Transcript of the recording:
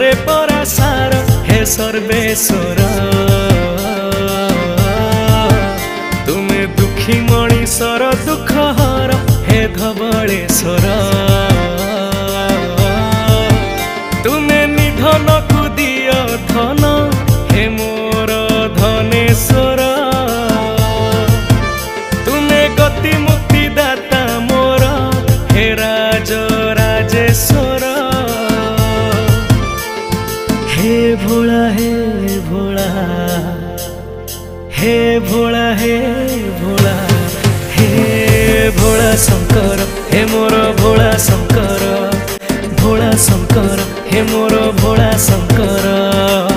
रे परासार हे सर्वेश्वर तुमे दुखी मणिषर दुख हर हे धवलेश्वर तुमे निधन को दिय धन हे मोर धनेश्वर तुमे गति मुक्ति दाता मोर हे राज राजेश्वर हे भोला हे भोला हे भोला हे भोला हे भोला शंकर हे मोर भोला शंकर हे मोर भोला शंकर।